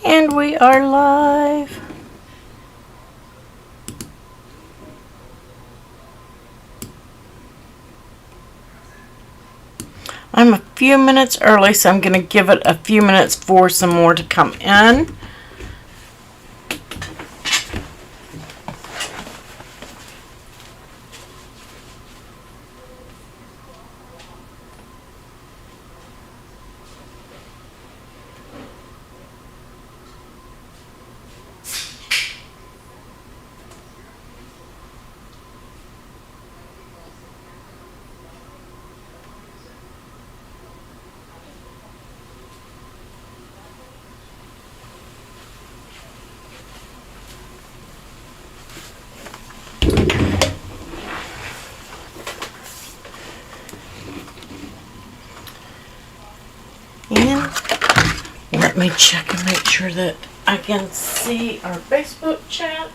And we are live. I'm a few minutes early, so I'm going to give it a few minutes for some more to come in. And let me check and make sure that I can see our Facebook chat.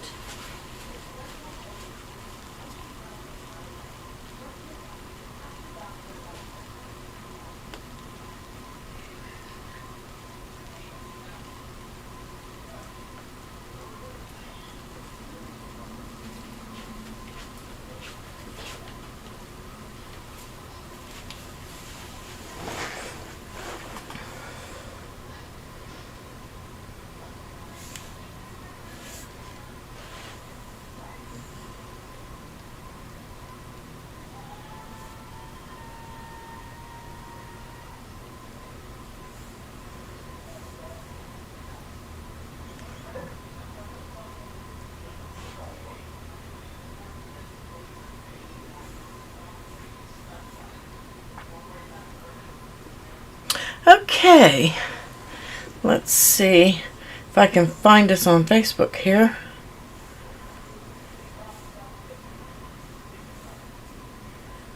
Okay, let's see if I can find us on Facebook here.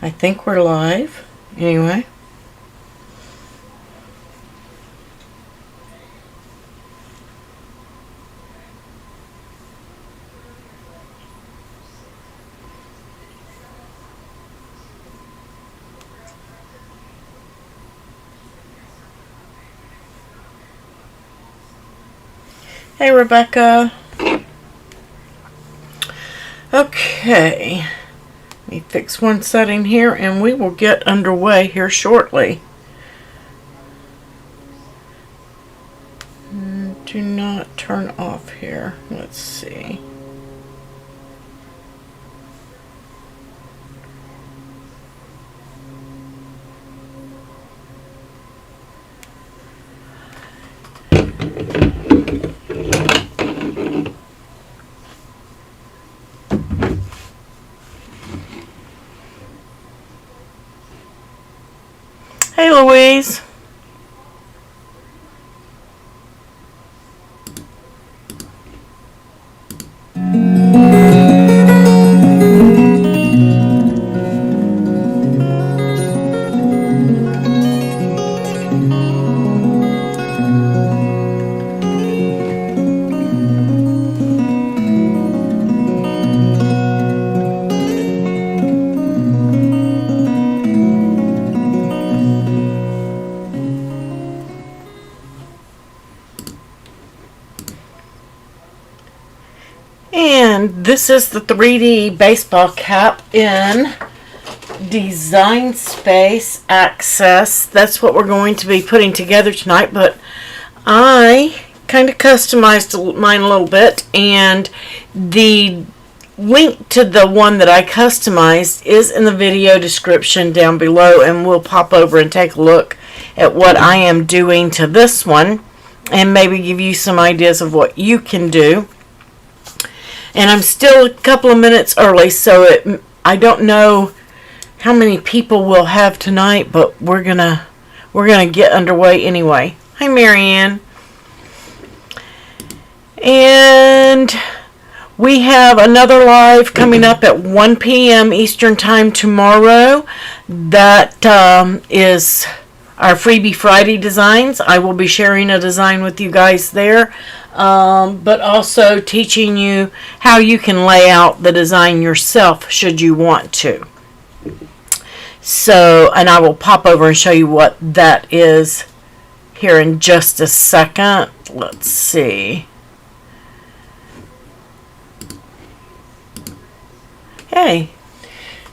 I think we're live anyway. Hey, Rebecca. Okay, let me fix one setting here and we will get underway here shortly. Do not turn off here. Let's see. Hey, Louise. And this is the 3D baseball cap in Designspace Access. That's what we're going to be putting together tonight, but I kind of customized mine a little bit, and the link to the one that I customized is in the video description down below, and we'll pop over and take a look at what I am doing to this one and maybe give you some ideas of what you can do. And I'm still a couple of minutes early, so I don't know how many people we'll have tonight, but we're gonna get underway anyway. Hi, Marianne. And we have another live coming up at 1 p.m. Eastern Time tomorrow. That is our Freebie Friday designs. I will be sharing a design with you guys there. But also teaching you how you can lay out the design yourself should you want to. So, and I will pop over and show you what that is here in just a second. Let's see. Hey,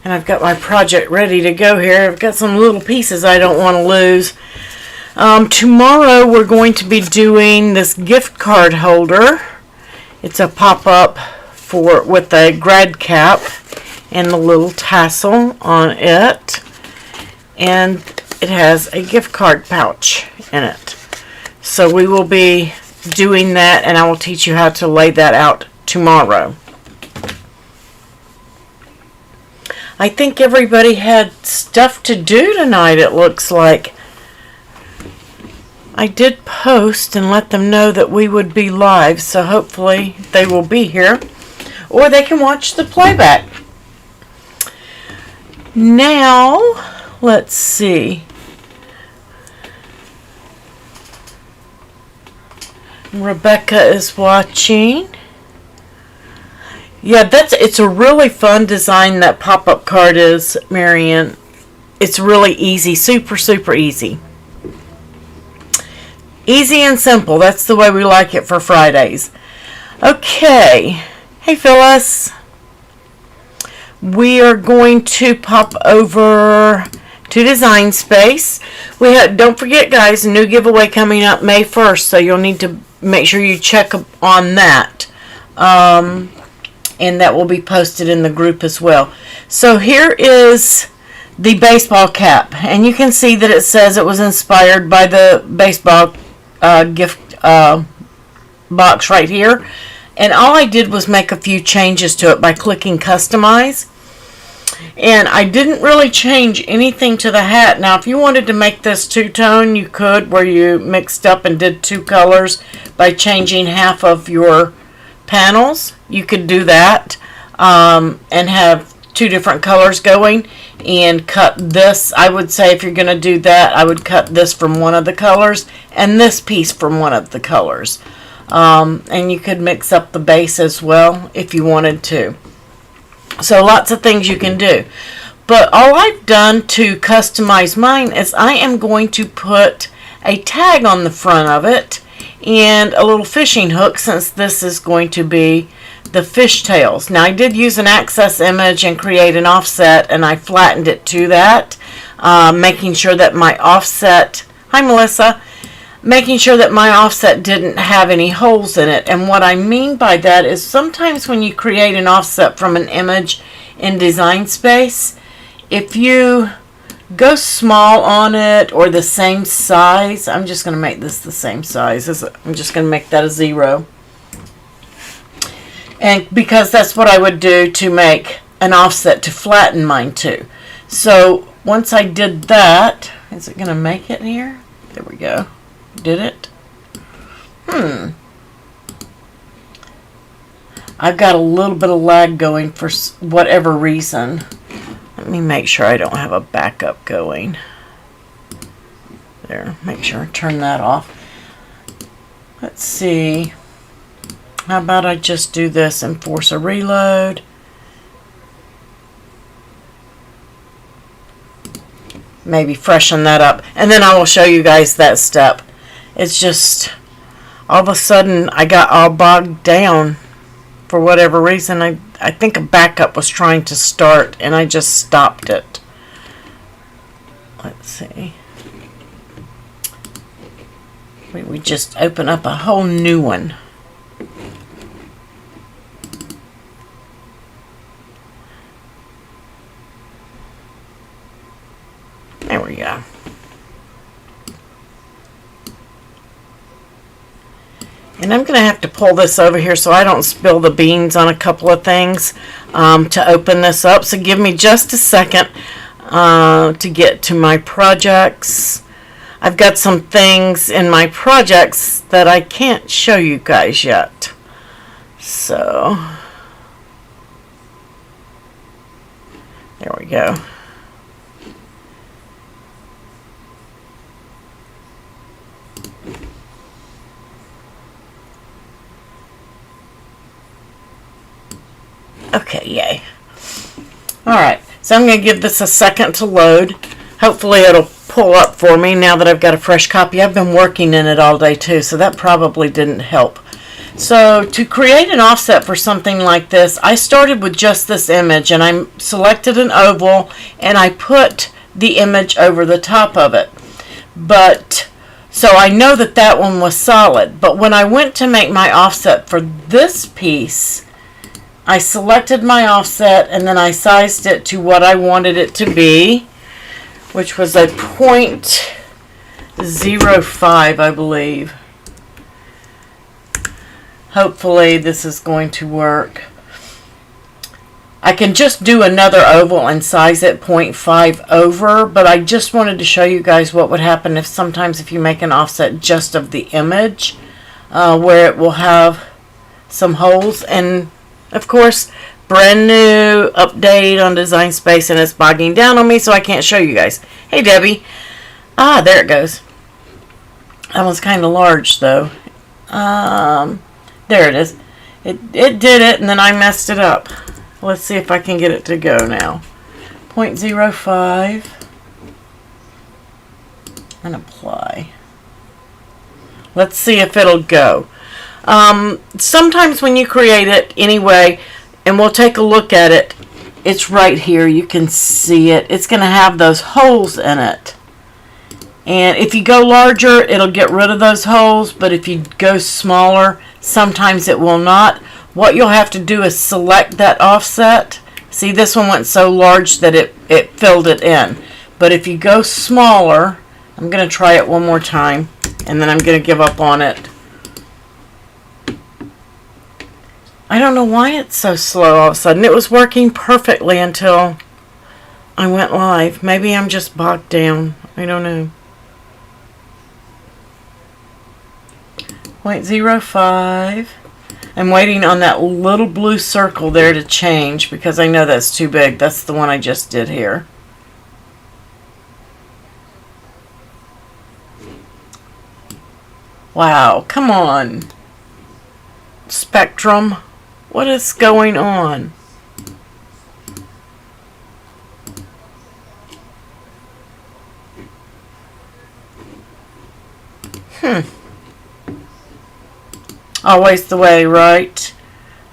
and I've got my project ready to go here. I've got some little pieces I don't want to lose. Tomorrow we're going to be doing this gift card holder. It's a pop-up with a grad cap and the little tassel on it. And it has a gift card pouch in it. So we will be doing that, and I will teach you how to lay that out tomorrow. I think everybody had stuff to do tonight, it looks like. I did post and let them know that we would be live, so hopefully they will be here, or they can watch the playback. Now, let's see. Rebecca is watching. Yeah, it's a really fun design, that pop-up card is, Marion. It's really easy, super, super easy. Easy and simple. That's the way we like it for Fridays. Okay. Hey, Phyllis. We are going to pop over to Designspace. Don't forget, guys, a new giveaway coming up May 1st, so you'll need to make sure you check on that. And that will be posted in the group as well. So here is the baseball cap, and you can see that it says it was inspired by the baseball gift box right here. And all I did was make a few changes to it by clicking customize. And I didn't really change anything to the hat. Now, if you wanted to make this two-tone, you could, where you mixed up and did two colors by changing half of your panels. You could do that and have two different colors going and cut this. I would say if you're going to do that, I would cut this from one of the colors and this piece from one of the colors. And you could mix up the base as well if you wanted to. So lots of things you can do. But all I've done to customize mine is I am going to put a tag on the front of it and a little fishing hook, since this is going to be the fishtails. Now, I did use an access image and create an offset, and I flattened it to that, making sure that my offset, hi Melissa, making sure that my offset didn't have any holes in it. And what I mean by that is sometimes when you create an offset from an image in Designspace, if you go small on it or the same size, I'm just going to make this the same size. I'm just going to make that a 0. And because that's what I would do to make an offset to flatten mine too. So once I did that, is it going to make it here? There we go. Did it? I've got a little bit of lag going for whatever reason. Let me make sure I don't have a backup going. There, make sure I turn that off. Let's see. How about I just do this and force a reload? Maybe freshen that up. And then I will show you guys that step. It's just, all of a sudden, I got all bogged down for whatever reason. I think a backup was trying to start, and I just stopped it. Let's see. We just open up a whole new one. There we go. And I'm going to have to pull this over here so I don't spill the beans on a couple of things to open this up. So give me just a second to get to my projects. I've got some things in my projects that I can't show you guys yet. So there we go. Okay, yay. Alright, so I'm going to give this a second to load. Hopefully it'll pull up for me now that I've got a fresh copy. I've been working in it all day too, so that probably didn't help. So to create an offset for something like this, I started with just this image, and I selected an oval and I put the image over the top of it. But so I know that that one was solid, but when I went to make my offset for this piece, I selected my offset and then I sized it to what I wanted it to be, which was a 0.05, I believe. Hopefully this is going to work. I can just do another oval and size it 0.5 over, but I just wanted to show you guys what would happen if sometimes if you make an offset just of the image, where it will have some holes. And of course, brand new update on Designspace, and it's bogging down on me, so I can't show you guys. Hey Debbie. Ah, there it goes. That one's kind of large though. There it is. It did it, and then I messed it up. Let's see if I can get it to go now. 0.05 and apply. Let's see if it'll go. Sometimes when you create it anyway, and we'll take a look at it, it's right here. You can see it. It's going to have those holes in it. And if you go larger, it'll get rid of those holes, but if you go smaller, sometimes it will not. What you'll have to do is select that offset. See, this one went so large that it filled it in. But if you go smaller, I'm going to try it one more time, and then I'm going to give up on it. I don't know why it's so slow all of a sudden. It was working perfectly until I went live. Maybe I'm just bogged down. I don't know. 0.05. I'm waiting on that little blue circle there to change because I know that's too big. That's the one I just did here. Wow, come on. Spectrum, what is going on? Always the way, right?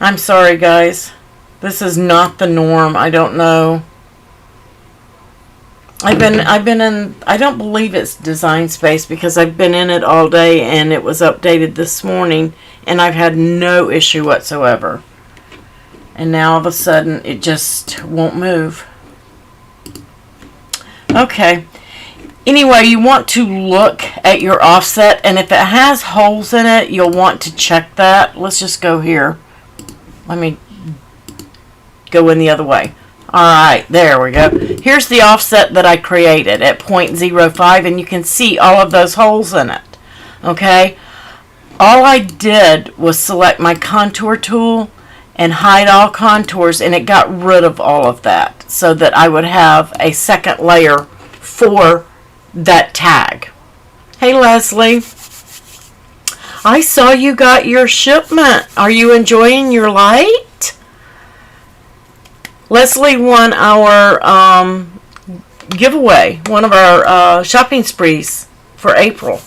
I'm sorry, guys. This is not the norm. I don't know. I've been in, I don't believe it's Designspace because I've been in it all day and it was updated this morning and I've had no issue whatsoever. And now all of a sudden it just won't move. Okay. Anyway, you want to look at your offset, and if it has holes in it, you'll want to check that. Let's just go here. Let me go in the other way. Alright, there we go. Here's the offset that I created at 0.05, and you can see all of those holes in it. Okay? All I did was select my contour tool and hide all contours, and it got rid of all of that so that I would have a second layer for that tag. Hey Leslie, I saw you got your shipment. Are you enjoying your light? Leslie won our giveaway, one of our shopping sprees for April.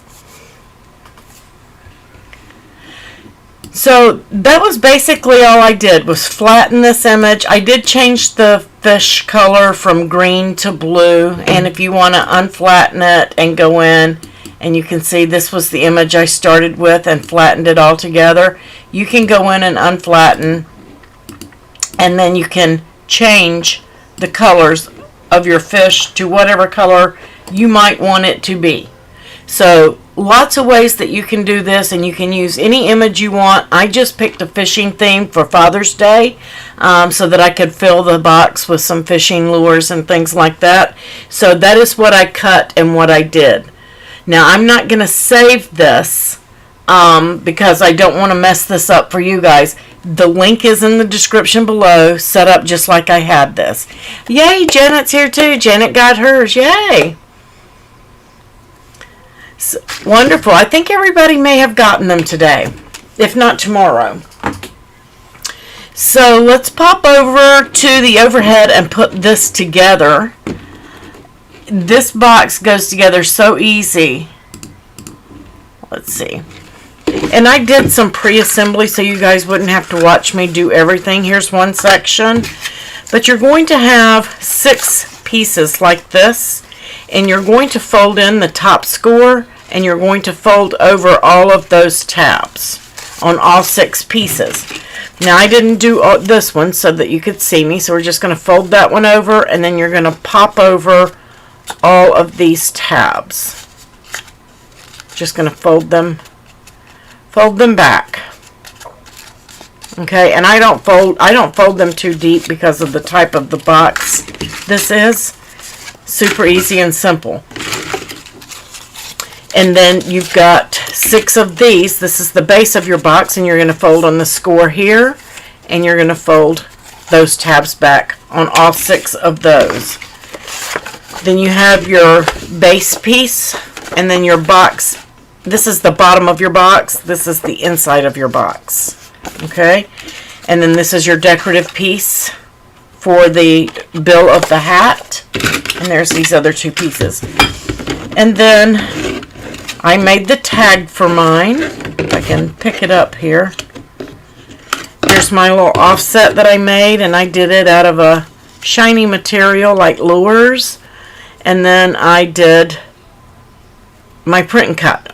So that was basically all I did, was flatten this image. I did change the fish color from green to blue, and if you want to unflatten it and go in, and you can see this was the image I started with and flattened it all together, you can go in and unflatten, and then you can change the colors of your fish to whatever color you might want it to be. So lots of ways that you can do this, and you can use any image you want. I just picked a fishing theme for Father's Day so that I could fill the box with some fishing lures and things like that. So that is what I cut and what I did. Now I'm not going to save this because I don't want to mess this up for you guys. The link is in the description below, set up just like I had this. Yay, Janet's here too. Janet got hers. Yay. So, wonderful. I think everybody may have gotten them today, if not tomorrow. So let's pop over to the overhead and put this together. this box goes together so easy. Let's see. And I did some pre-assembly so you guys wouldn't have to watch me do everything. Here's one section. But you're going to have 6 pieces like this. And you're going to fold in the top score. And you're going to fold over all of those tabs on all 6 pieces. Now I didn't do this one so that you could see me. So we're just going to fold that one over. And then you're going to pop over all of these tabs. Just going to fold them back. Okay, and I don't fold them too deep because of the type of the box this is. Super easy and simple. And then you've got 6 of these. This is the base of your box, and you're going to fold on the score here, and you're going to fold those tabs back on all 6 of those. Then you have your base piece, and then your box. This is the bottom of your box. This is the inside of your box. Okay? And then this is your decorative piece for the bill of the hat. And there's these other 2 pieces. And then I made the tag for mine. If I can pick it up here. Here's my little offset that I made, and I did it out of a shiny material like lures. And then I did my print and cut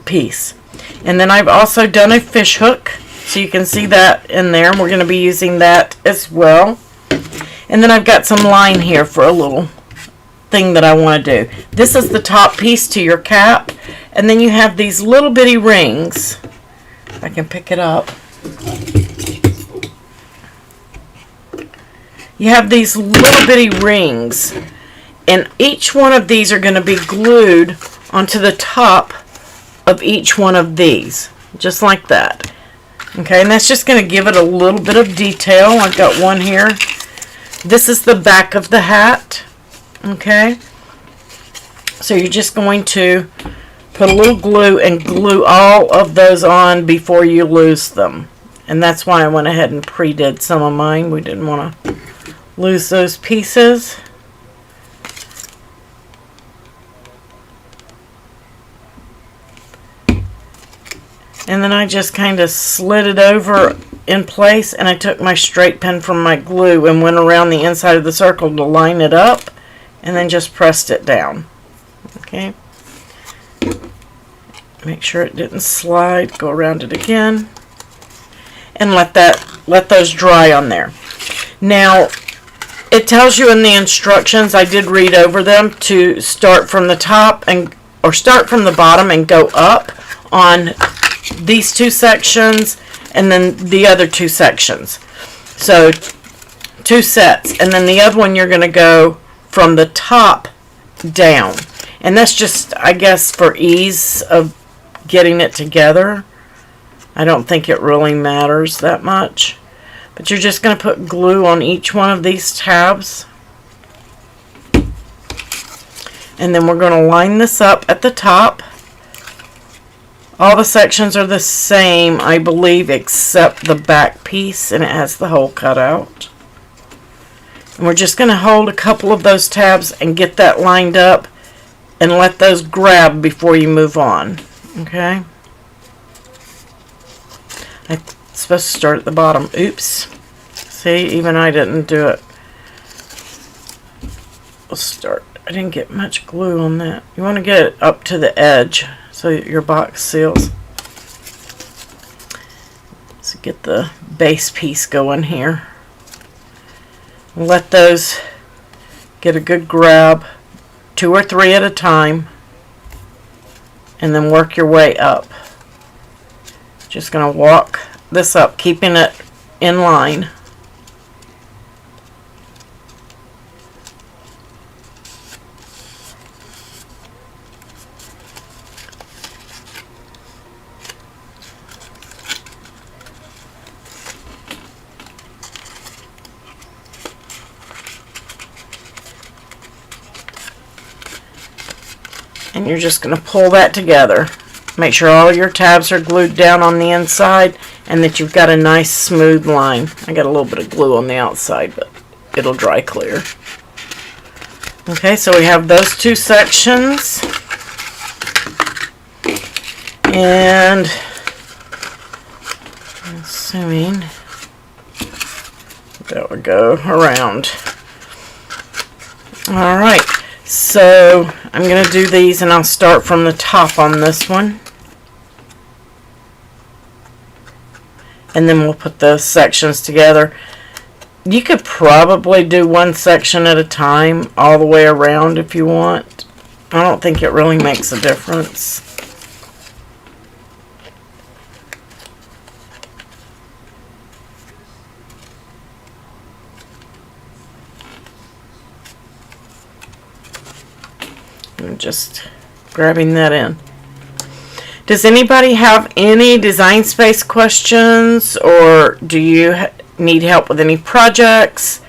piece. And then I've also done a fish hook, so you can see that in there, and we're going to be using that as well. And then I've got some line here for a little thing that I want to do. This is the top piece to your cap, and then you have these little bitty rings. If I can pick it up. You have these little bitty rings, and each one of these are going to be glued onto the top of each one of these, just like that. Okay, and that's just going to give it a little bit of detail. I've got one here. This is the back of the hat. Okay, so you're just going to put a little glue and glue all of those on before you lose them. And that's why I went ahead and pre-did some of mine. We didn't want to lose those pieces. And then I just kind of slid it over in place, and I took my straight pen from my glue and went around the inside of the circle to line it up, and then just pressed it down. Okay. Make sure it didn't slide. Go around it again. And let those dry on there. Now, it tells you in the instructions, I did read over them, to start from the top or start from the bottom and go up on these 2 sections and then the other 2 sections. So 2 sets, and then the other one you're going to go from the top down. And that's just, I guess, for ease of getting it together. I don't think it really matters that much. But you're just going to put glue on each one of these tabs. And then we're going to line this up at the top. All the sections are the same, I believe, except the back piece, and it has the hole cut out. And we're just going to hold a couple of those tabs and get that lined up and let those grab before you move on. Okay? I'm supposed to start at the bottom. Oops. See, even I didn't do it. We'll start. I didn't get much glue on that. You want to get it up to the edge so your box seals. So get the base piece going here. Let those get a good grab, 2 or 3 at a time, and then work your way up. Just going to walk this up, keeping it in line. And you're just going to pull that together. Make sure all your tabs are glued down on the inside and that you've got a nice smooth line. I got a little bit of glue on the outside, but it'll dry clear. Okay, so we have those two sections. And I'm assuming that would go around. Alright, so I'm going to do these, and I'll start from the top on this one. And then we'll put the sections together. You could probably do one section at a time all the way around if you want. I don't think it really makes a difference. I'm just grabbing that in. Does anybody have any design space questions, or do you need help with any projects?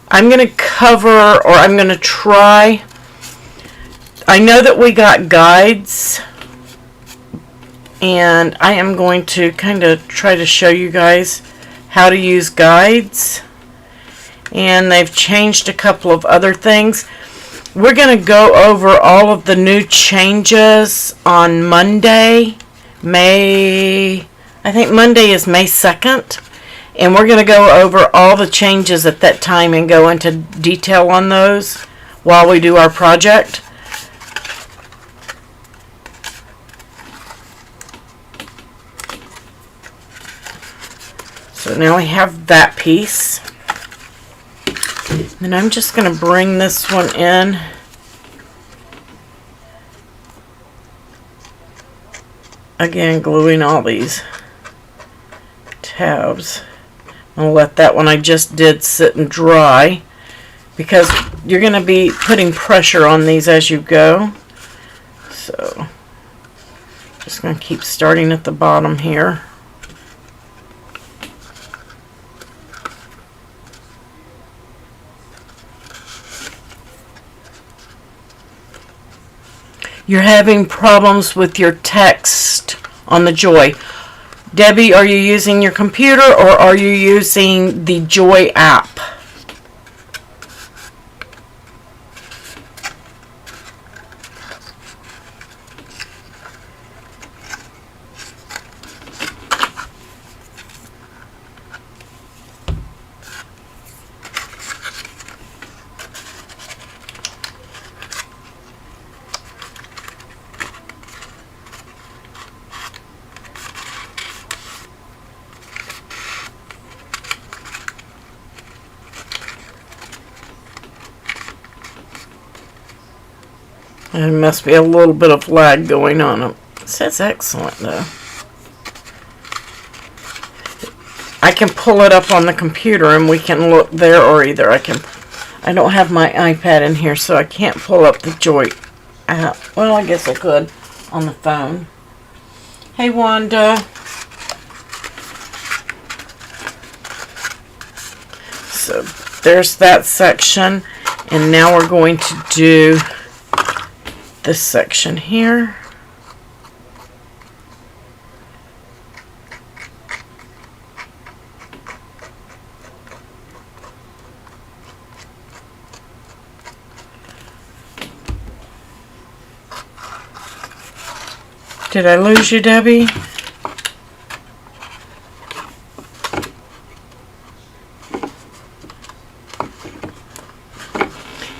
I'm going to cover, or I'm going to try. I know that we got guides, and I am going to kind of try to show you guys how to use guides. And they've changed a couple of other things. We're going to go over all of the new changes on Monday, I think Monday is May 2nd. And we're going to go over all the changes at that time and go into detail on those while we do our project. So now we have that piece. And I'm just going to bring this one in. Again, gluing all these tabs. I'll let that one I just did sit and dry, because you're going to be putting pressure on these as you go. So, just going to keep starting at the bottom here. You're having problems with your text on the Joy. Debbie, are you using your computer or are you using the Joy app? There must be a little bit of lag going on. It says excellent though. I can pull it up on the computer and we can look there, or either I don't have my iPad in here, so I can't pull up the Joy app. Well, I guess I could on the phone. Hey Wanda. So there's that section, and now we're going to do this section here. Did I lose you, Debbie?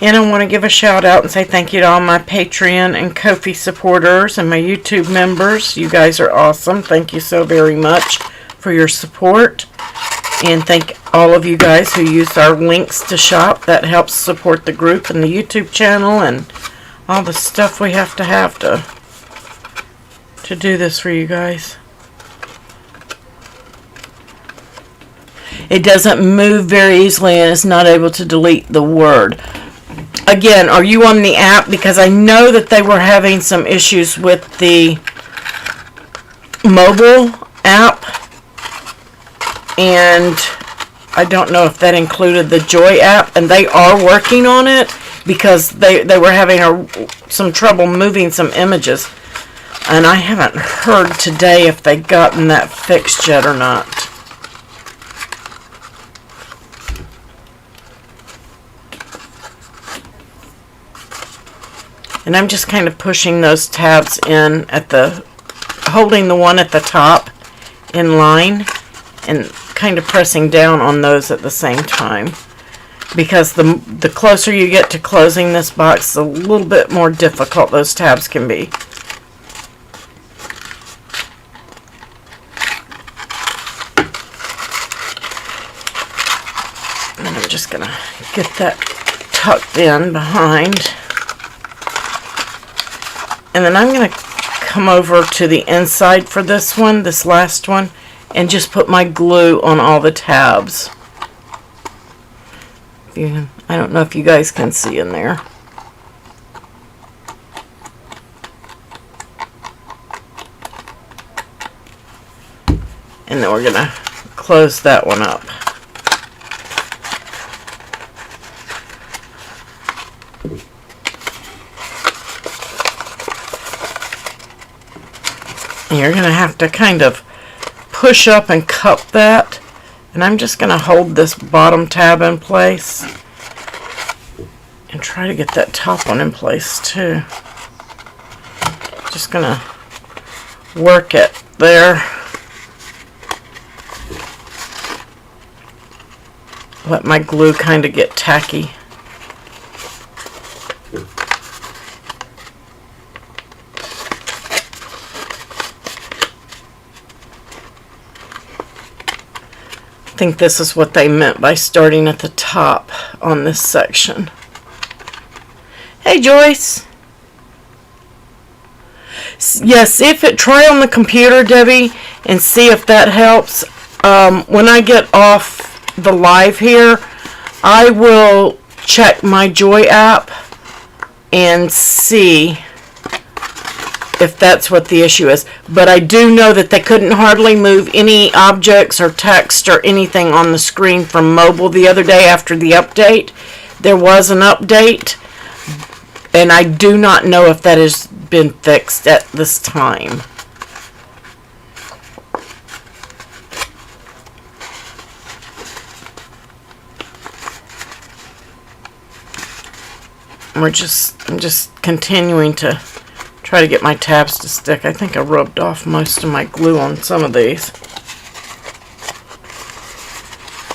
And I want to give a shout out and say thank you to all my Patreon and Ko-fi supporters and my YouTube members. You guys are awesome. Thank you so very much for your support. And thank all of you guys who use our links to shop. That helps support the group and the YouTube channel and all the stuff we have to do this for you guys. It doesn't move very easily and it's not able to delete the word. Again, are you on the app? Because I know that they were having some issues with the mobile app, and I don't know if that included the Joy app, and they are working on it because they were having some trouble moving some images, and I haven't heard today if they've gotten that fixed yet or not. And I'm just kind of pushing those tabs in at the, holding the one at the top in line and kind of pressing down on those at the same time. Because the closer you get to closing this box, a little bit more difficult those tabs can be. And I'm just going to get that tucked in behind. And then I'm going to come over to the inside for this one, this last one, and just put my glue on all the tabs. I don't know if you guys can see in there. And then we're going to close that one up. And you're going to have to kind of push up and cup that. And I'm just going to hold this bottom tab in place and try to get that top one in place too. Just going to work it there. Let my glue kind of get tacky. I think this is what they meant by starting at the top on this section. Hey Joyce. Yes, try on the computer, Debbie, and see if that helps. When I get off the live here, I will check my Joy app and see if that's what the issue is. But I do know that they couldn't hardly move any objects or text or anything on the screen from mobile the other day after the update. There was an update, and I do not know if that has been fixed at this time. I'm just continuing to try to get my tabs to stick. I think I rubbed off most of my glue on some of these.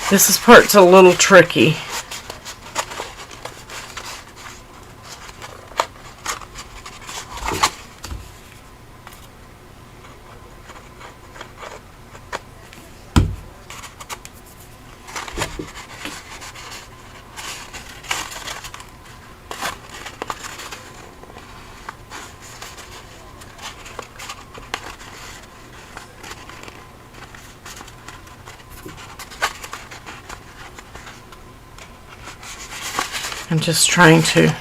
This part's a little tricky. I'm just trying to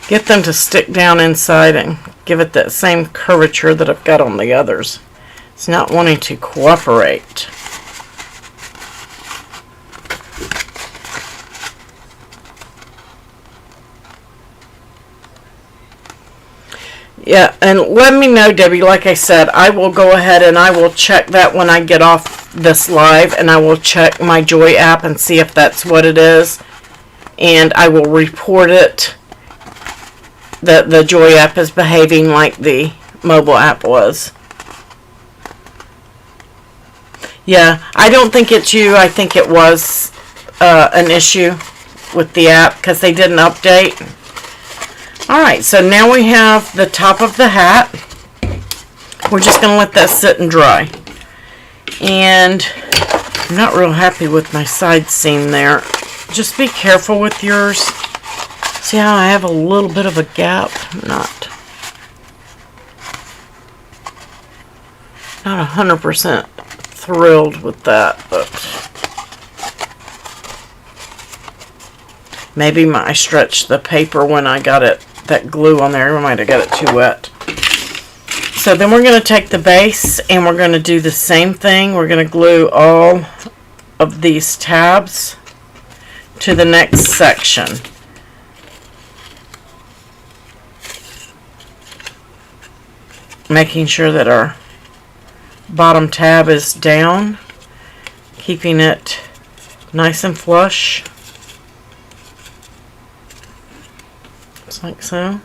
get them to stick down inside and give it that same curvature that I've got on the others. It's not wanting to cooperate. Yeah, and let me know, Debbie. Like I said, I will go ahead and I will check that when I get off this live, and I will check my Joy app and see if that's what it is. And I will report it that the Joy app is behaving like the mobile app was. Yeah, I don't think it's you. I think it was an issue with the app because they didn't update. Alright, so now we have the top of the hat. We're just going to let that sit and dry. And I'm not real happy with my side seam there. Just be careful with yours. See how I have a little bit of a gap? Not 100% thrilled with that, but maybe I stretched the paper when I got it, that glue on there. I might have got it too wet. So then we're going to take the base and we're going to do the same thing. We're going to glue all of these tabs to the next section. Making sure that our bottom tab is down, keeping it nice and flush. Just like so.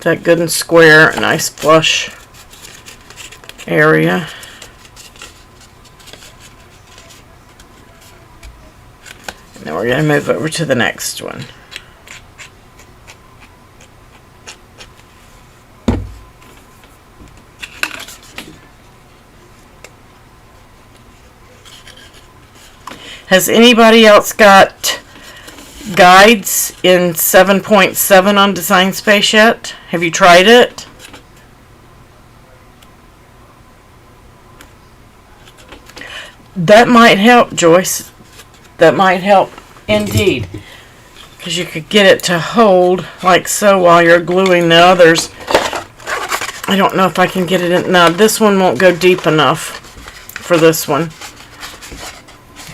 that good and square, a nice flush area. And then we're going to move over to the next one. Has anybody else got guides in 7.7 on Designspace yet? Have you tried it? That might help, Joyce. That might help indeed. Because you could get it to hold like so while you're gluing the others. I don't know if I can get it in. No, this one won't go deep enough for this one.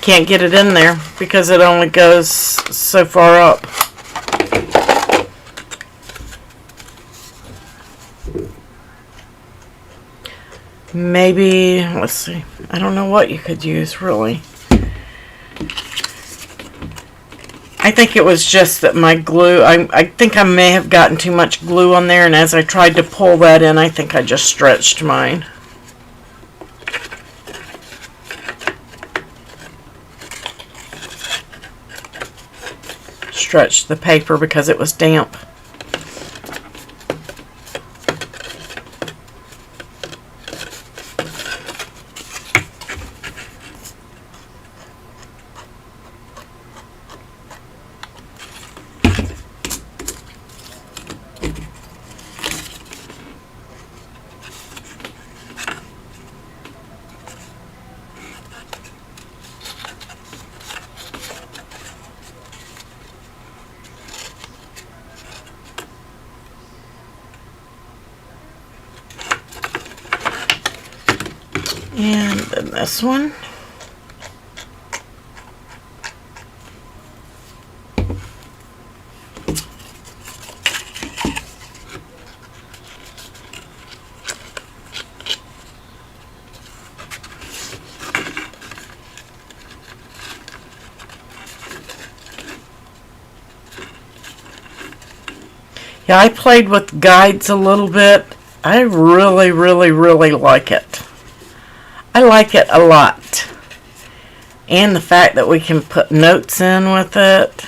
Can't get it in there because it only goes so far up. Maybe, let's see, I don't know what you could use really. I think it was just that my glue, I think I may have gotten too much glue on there, and as I tried to pull that in, I think I just stretched mine. Stretched the paper because it was damp. And then this one. Yeah, I played with guides a little bit. I really, really, really like it. I like it a lot. And the fact that we can put notes in with it.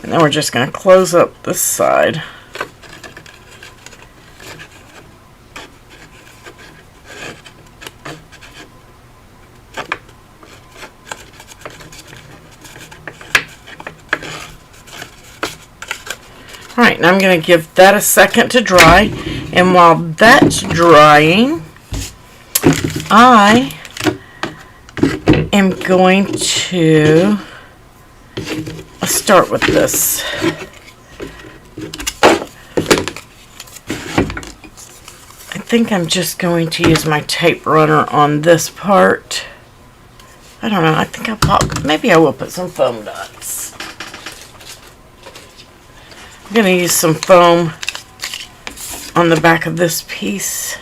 And then we're just going to close up this side. Alright, now I'm going to give that a second to dry, and while that's drying, I am going to start with this. I think I'm just going to use my tape runner on this part. I don't know, I think maybe I will put some foam dots. I'm going to use some foam on the back of this piece.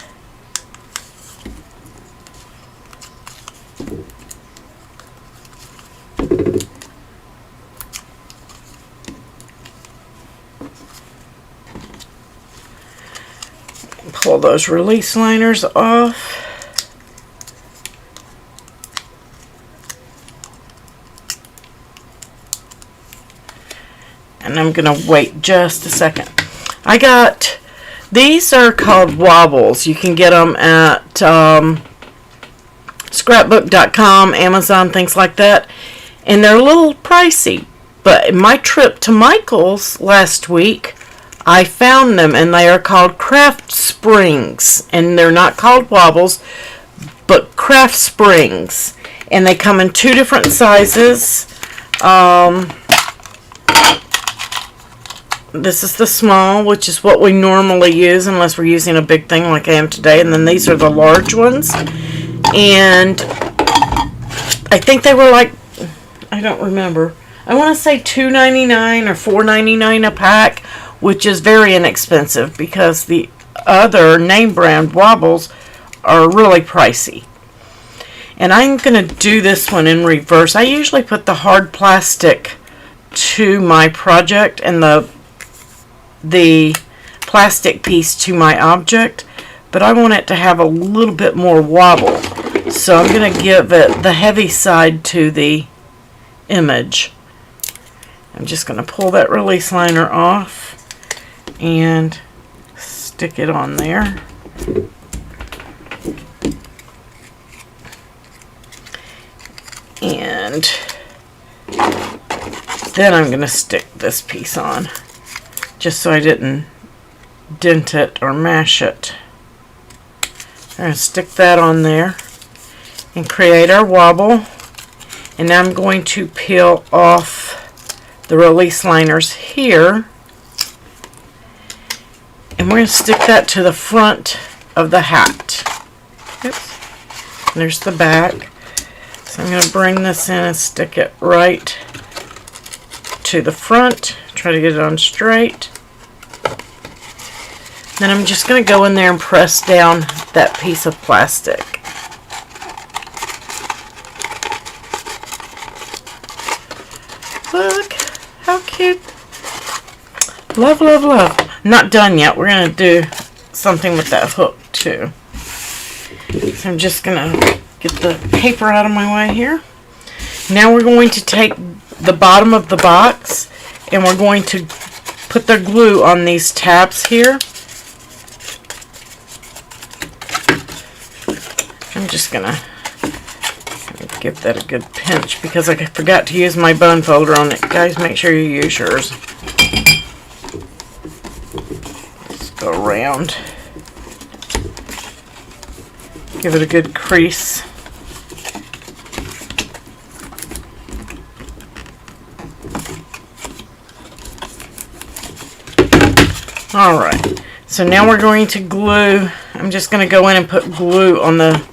Pull those release liners off. And I'm going to wait just a second. I got, these are called wobbles. You can get them at scrapbook.com, Amazon, things like that. And they're a little pricey. But in my trip to Michael's last week, I found them, and they are called craft springs. And they're not called wobbles, but craft springs. And they come in two different sizes. This is the small, which is what we normally use unless we're using a big thing like I am today. And then these are the large ones. And I think they were like, I don't remember. I want to say $2.99 or $4.99 a pack, which is very inexpensive because the other name brand wobbles are really pricey. And I'm going to do this one in reverse. I usually put the hard plastic to my project and the plastic piece to my object, but I want it to have a little bit more wobble. So I'm going to give it the heavy side to the image. I'm just going to pull that release liner off and stick it on there. And then I'm going to stick this piece on, just so I didn't dent it or mash it. I'm going to stick that on there and create our wobble. And now I'm going to peel off the release liners here. And we're going to stick that to the front of the hat. Oops. There's the back. So I'm going to bring this in and stick it right to the front. Try to get it on straight. Then I'm just going to go in there and press down that piece of plastic. Look how cute. Love, love, love. Not done yet. We're going to do something with that hook too. So I'm just going to get the paper out of my way here. Now we're going to take the bottom of the box and we're going to put the glue on these tabs here. I'm just going to give that a good pinch because I forgot to use my bone folder on it. Guys, make sure you use yours. Let's go around. Give it a good crease. Alright, so now we're going to glue. I'm just going to go in and put glue on the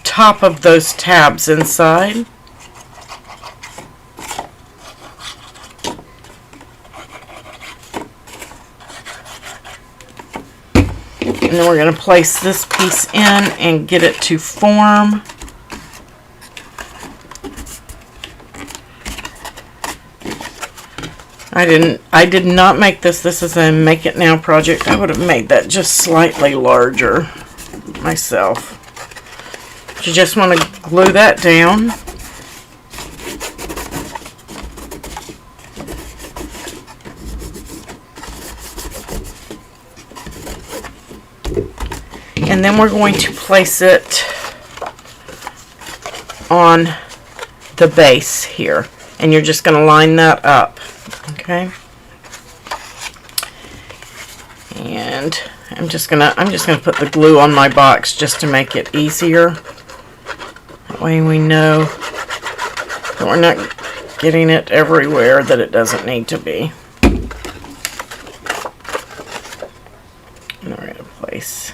top of those tabs inside. And then we're going to place this piece in and get it to form. I did not make this. This is a Make It Now project. I would have made that just slightly larger myself. You just want to glue that down. And then we're going to place it on the base here. And you're just going to line that up. Okay? And I'm just gonna put the glue on my box just to make it easier. That way we know that we're not getting it everywhere that it doesn't need to be. And we're going to place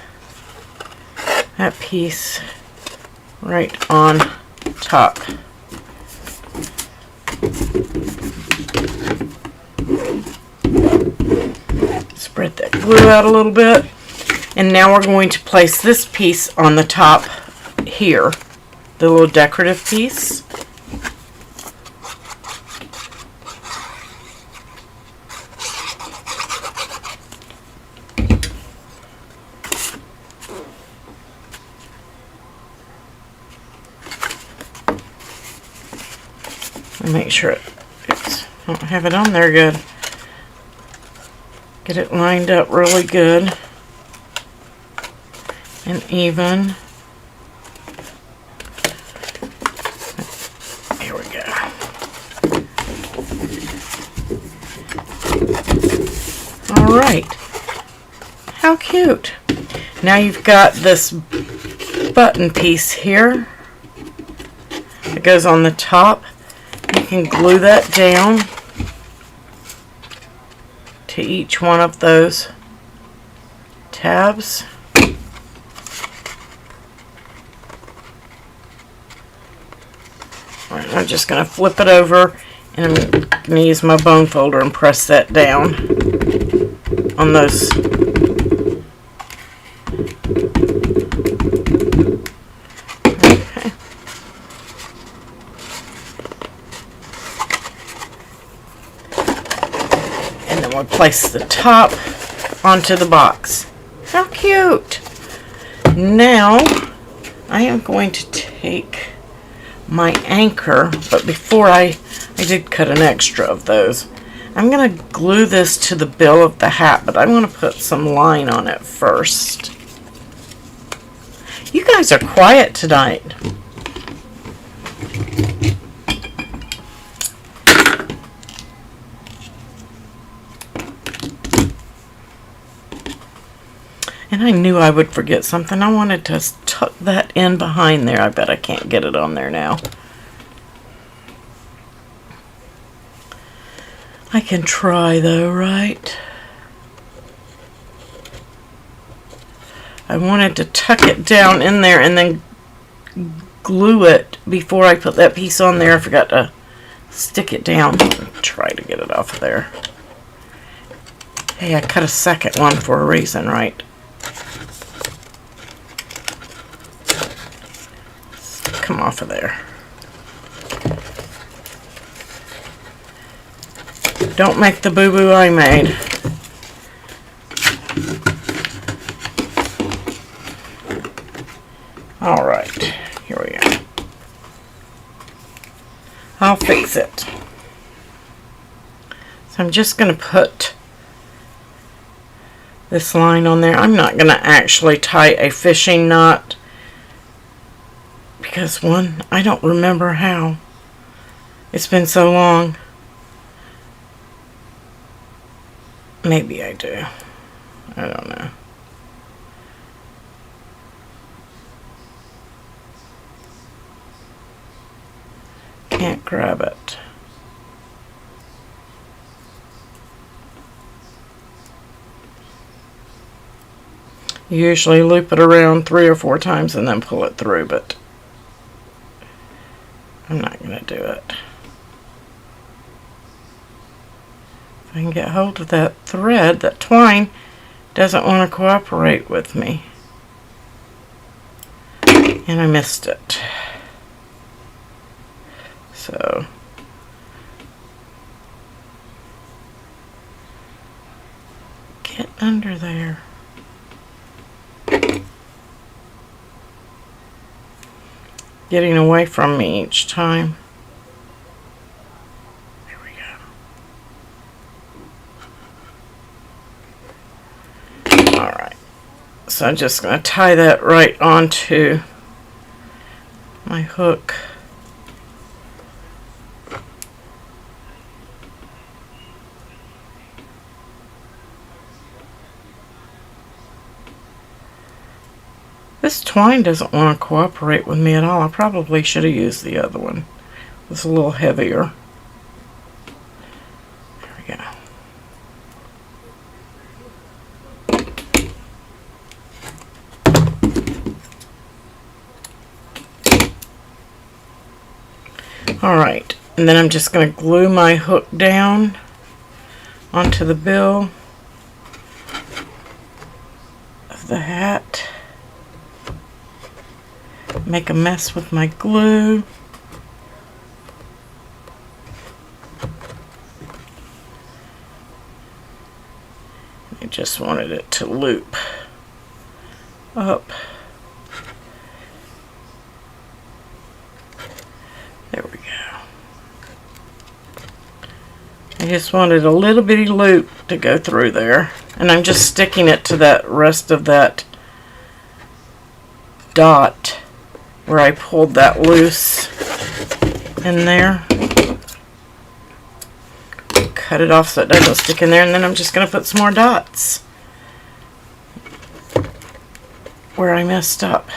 that piece right on top. Spread that glue out a little bit. And now we're going to place this piece on the top here. The little decorative piece. And make sure I don't have it on there good. Get it lined up really good and even. Here we go. All right. How cute. Now you've got this button piece here that goes on the top. You can glue that down to each one of those tabs. Alright, I'm just going to flip it over and I'm going to use my bone folder and press that down on those And then we'll place the top onto the box. How cute! Now, I am going to take my anchor, but before I did cut an extra of those. I'm going to glue this to the bill of the hat, but I'm going to put some line on it first. You guys are quiet tonight. And I knew I would forget something. I wanted to tuck that in behind there. I bet I can't get it on there now. I can try though, right? I wanted to tuck it down in there and then glue it before I put that piece on there. I forgot to stick it down. Try to get it off of there. Hey, I cut a second one for a reason, right? Come off of there. Don't make the boo-boo I made. Alright, here we go. I'll fix it. So I'm just going to put this line on there. I'm not going to actually tie a fishing knot because one, I don't remember how. It's been so long. Maybe I do. I don't know. Can't grab it. You usually loop it around 3 or 4 times and then pull it through, but I'm not going to do it. If I can get hold of that thread, that twine doesn't want to cooperate with me. And I missed it. So get under there. Getting away from me each time. There we go. Alright. So I'm just going to tie that right onto my hook. This twine doesn't want to cooperate with me at all. I probably should have used the other one. It was a little heavier. There we go. Alright, and then I'm just going to glue my hook down onto the bill of the hat. Make a mess with my glue. I just wanted it to loop up. There we go. I just wanted a little bitty loop to go through there, and I'm just sticking it to that rest of that dot where I pulled that loose in there. Cut it off so it doesn't stick in there, and then I'm just going to put some more dots where I messed up.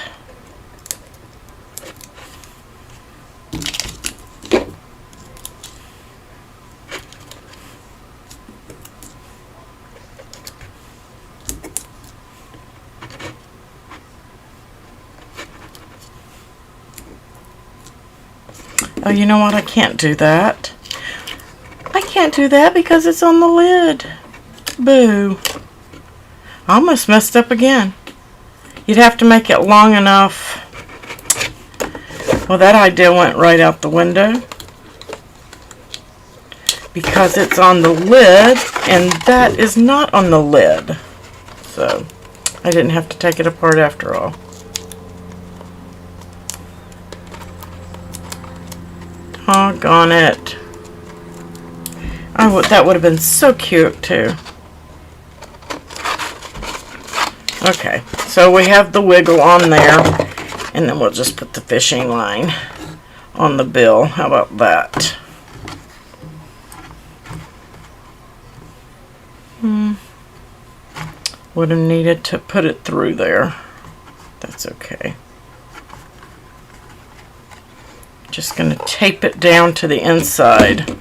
Oh, you know what? I can't do that. I can't do that because it's on the lid. Boo. I almost messed up again. You'd have to make it long enough. Well, that idea went right out the window. because it's on the lid, and that is not on the lid. So I didn't have to take it apart after all. Doggone it. That would have been so cute too. Okay, so we have the wiggle on there, and then we'll just put the fishing line on the bill. How about that? Would have needed to put it through there. That's okay. Just going to tape it down to the inside.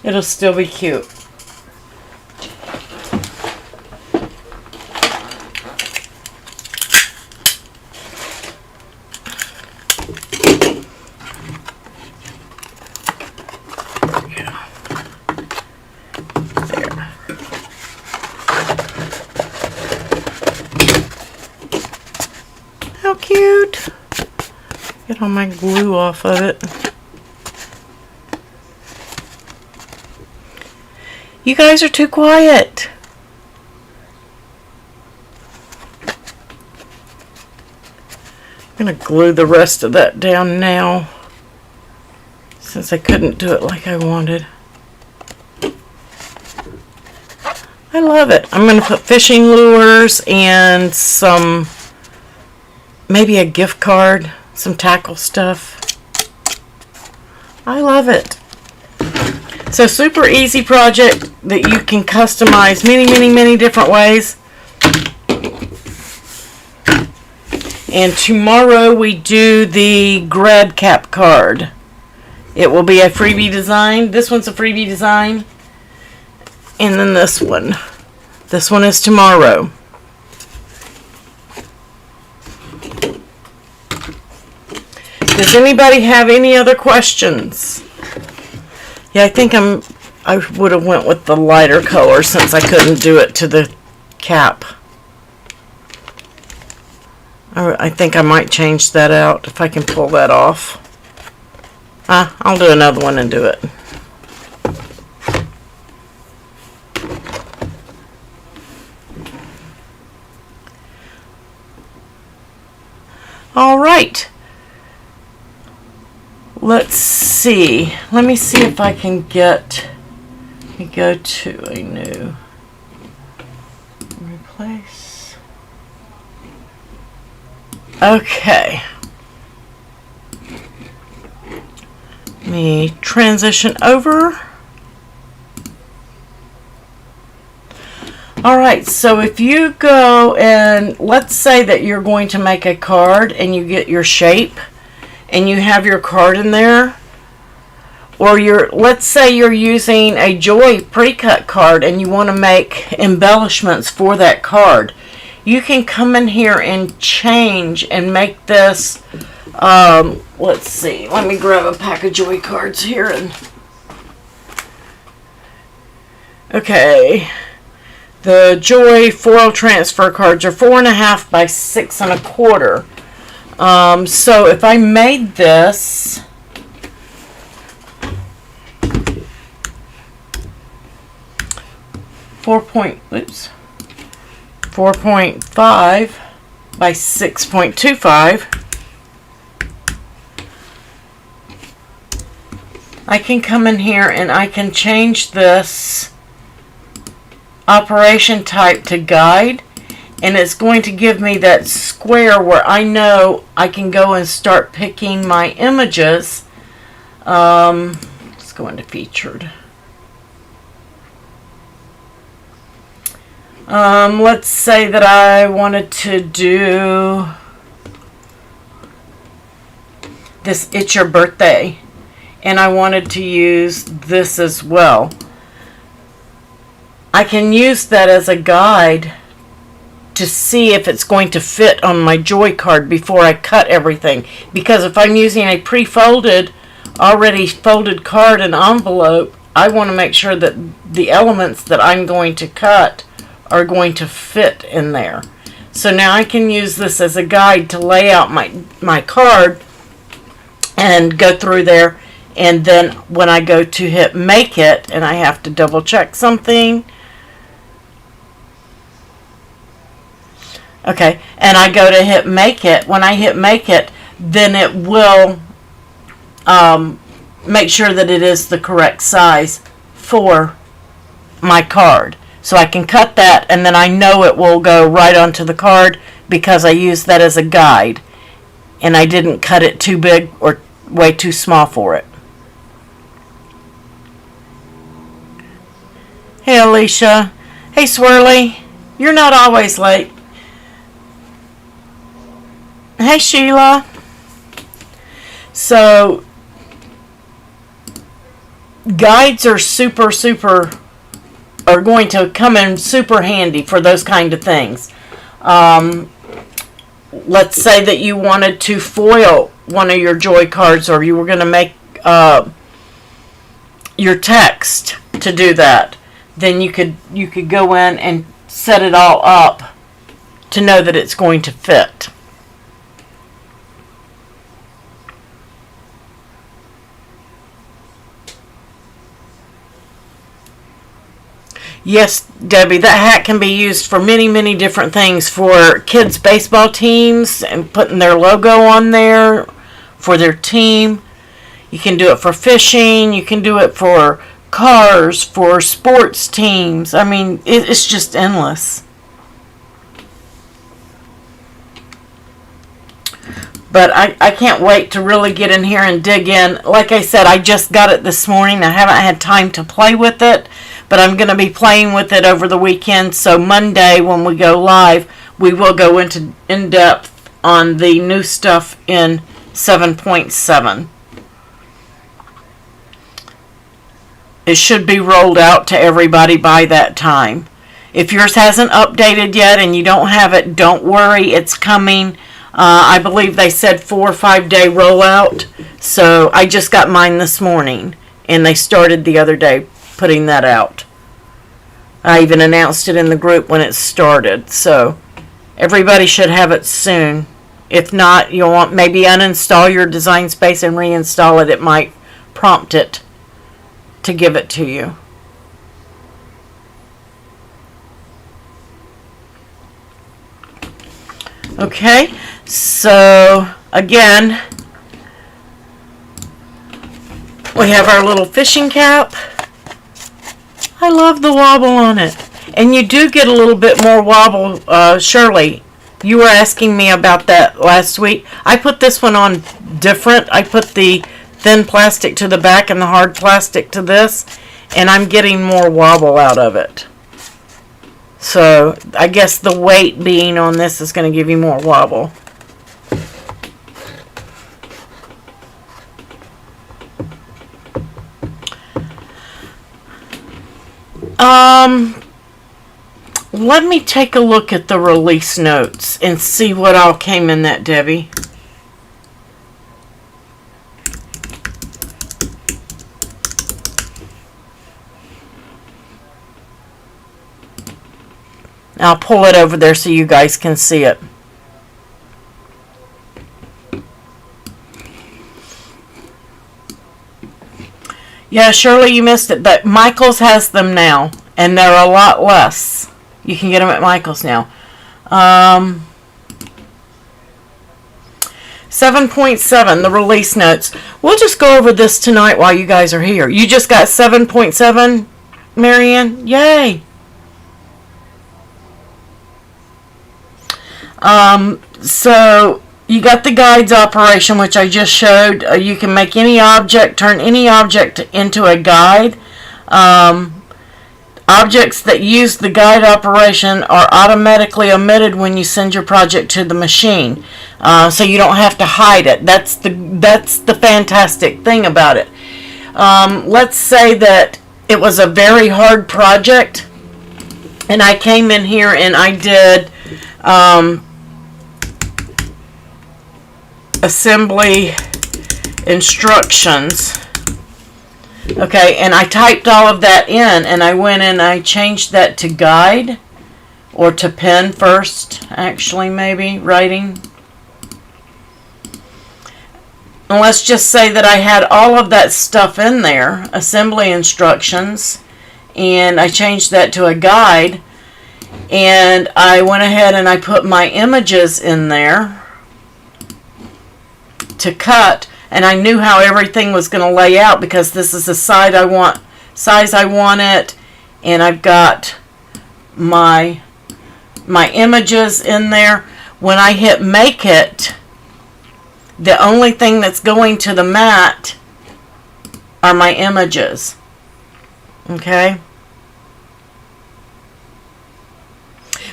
It'll still be cute. How cute. Get all my glue off of it. You guys are too quiet. I'm going to glue the rest of that down now, since I couldn't do it like I wanted. I love it. I'm going to put fishing lures and some, maybe a gift card, some tackle stuff. I love it. So super easy project that you can customize many different ways. And tomorrow we do the grad cap card. It will be a freebie design. This one's a freebie design. And then this one. This one is tomorrow. Does anybody have any other questions? Yeah, I think I would have went with the lighter color since I couldn't do it to the cap. I think I might change that out if I can pull that off. I'll do another one and do it. All right. Let's see. Let me see if I can get. Let me go to a new. Replace. Okay. Let me transition over. Alright, so if you go and let's say that you're going to make a card and you get your shape and you have your card in there, or let's say you're using a Joy pre-cut card and you want to make embellishments for that card, you can come in here and change and make this. Let's see, let me grab a pack of Joy cards here and okay. The Joy foil transfer cards are 4.5 by 6 1/4. So if I made this, four point 4.5 by 6.25, I can come in here and I can change this operation type to guide, and it's going to give me that square where I know I can go and start picking my images. Let's go into featured. Let's say that I wanted to do this It's Your Birthday, and I wanted to use this as well. I can use that as a guide to see if it's going to fit on my Joy card before I cut everything. Because if I'm using a pre-folded, already folded card and envelope, I want to make sure that the elements that I'm going to cut are going to fit in there. So now I can use this as a guide to lay out my card, and go through there. And then when I go to hit make it, and I have to double check something. Okay, and I go to hit make it. When I hit make it, then it will make sure that it is the correct size for my card. So I can cut that, and then I know it will go right onto the card because I used that as a guide. And I didn't cut it too big or way too small for it. Hey, Alicia. Hey, Swirly. You're not always late. Hey, Sheila. So, guides are are going to come in super handy for those kind of things. Let's say that you wanted to foil one of your joy cards, or you were going to make your text to do that. Then you could go in and set it all up to know that it's going to fit. Yes, Debbie, that hat can be used for many, many different things. For kids' baseball teams and putting their logo on there for their team. You can do it for fishing. You can do it for cars, for sports teams. I mean, it's just endless. But I can't wait to really get in here and dig in. Like I said, I just got it this morning. I haven't had time to play with it. But I'm going to be playing with it over the weekend. So Monday when we go live, we will go into in depth on the new stuff in 7.7. It should be rolled out to everybody by that time. If yours hasn't updated yet and you don't have it, don't worry. It's coming. I believe they said 4 or 5 day rollout. So I just got mine this morning. And they started the other day putting that out. I even announced it in the group when it started. So everybody should have it soon. If not, you'll want maybe uninstall your Designspace and reinstall it. It might prompt it to give it to you. Okay, so again, we have our little fishing cap. I love the wobble on it. And you do get a little bit more wobble, Shirley. You were asking me about that last week. I put this one on different. I put the thin plastic to the back and the hard plastic to this. And I'm getting more wobble out of it. So I guess the weight being on this is going to give you more wobble. Let me take a look at the release notes and see what all came in that, Debbie. I'll pull it over there so you guys can see it. Yeah, Shirley, you missed it, but Michael's has them now, and they're a lot less. You can get them at Michael's now. 7.7, the release notes. We'll just go over this tonight while you guys are here. You just got 7.7, Marianne? Yay! So you got the guides operation, which I just showed. You can make any object, turn any object into a guide. Objects that use the guide operation are automatically omitted when you send your project to the machine, so you don't have to hide it. That's the fantastic thing about it. Let's say that it was a very hard project, and I came in here and I did assembly instructions. Okay, and I typed all of that in, and I went in and I changed that to guide, or to pen first, actually, maybe, writing. And let's just say that I had all of that stuff in there, assembly instructions, and I changed that to a guide, and I went ahead and I put my images in there to cut, and I knew how everything was going to lay out because this is the size I want it, and I've got my images in there. When I hit make it, the only thing that's going to the mat are my images. Okay?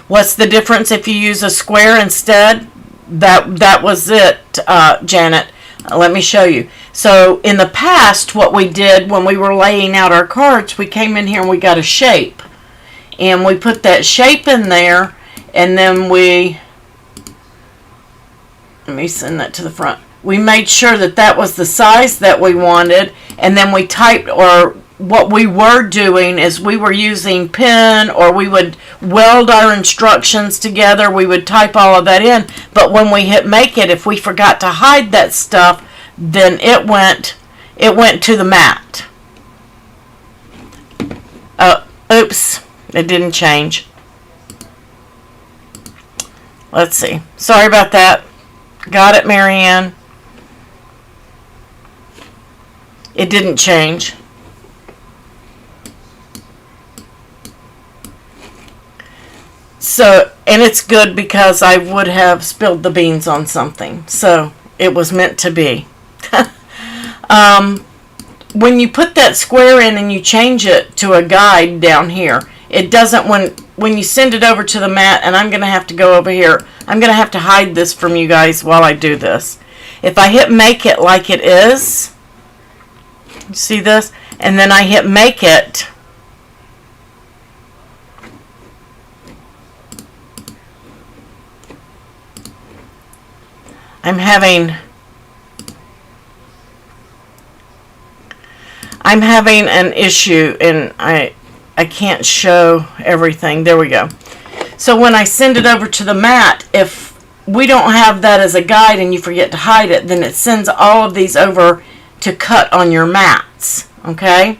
What's the difference if you use a square instead? That was it, Janet. Let me show you. So in the past, what we did when we were laying out our cards, we came in here and we got a shape. And we put that shape in there, and then let me send that to the front. We made sure that that was the size that we wanted, and then we typed, or what we were doing is we were using pen, or we would weld our instructions together. We would type all of that in, but when we hit make it, if we forgot to hide that stuff, then it went to the mat. Oops, it didn't change. Let's see. Sorry about that. Got it, Marianne. It didn't change. So, and it's good because I would have spilled the beans on something. So, it was meant to be. When you put that square in and you change it to a guide down here, it doesn't, when you send it over to the mat, and I'm going to have to go over here, I'm going to have to hide this from you guys while I do this. If I hit make it like it is, you see this? And then I hit make it, I'm having an issue, and I can't show everything. There we go. So when I send it over to the mat, if we don't have that as a guide and you forget to hide it, then it sends all of these over to cut on your mats. Okay?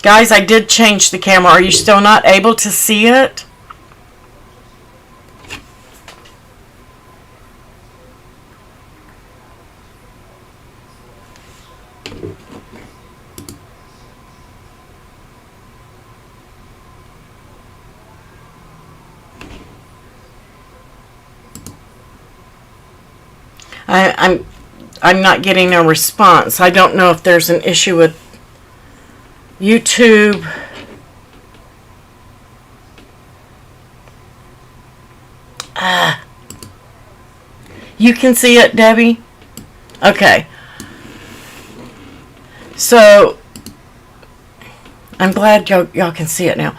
Guys, I did change the camera. Are you still not able to see it? I'm not getting a response. I don't know if there's an issue with YouTube. You can see it, Debbie? Okay. So, I'm glad y'all can see it now.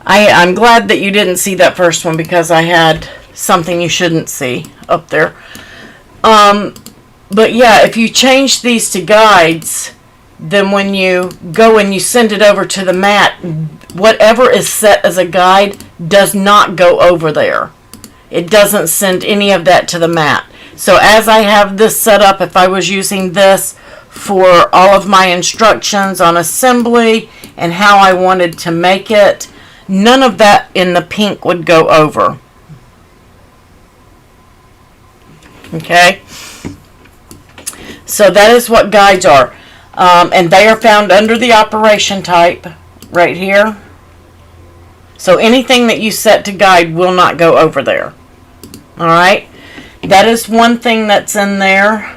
I'm glad that you didn't see that first one because I had something you shouldn't see up there. But yeah, if you change these to guides, then when you go and you send it over to the mat, whatever is set as a guide does not go over there. It doesn't send any of that to the mat. So as I have this set up, if I was using this for all of my instructions on assembly and how I wanted to make it, none of that in the pink would go over. Okay? So that is what guides are. And they are found under the operation type right here. So anything that you set to guide will not go over there. Alright? That is one thing that's in there.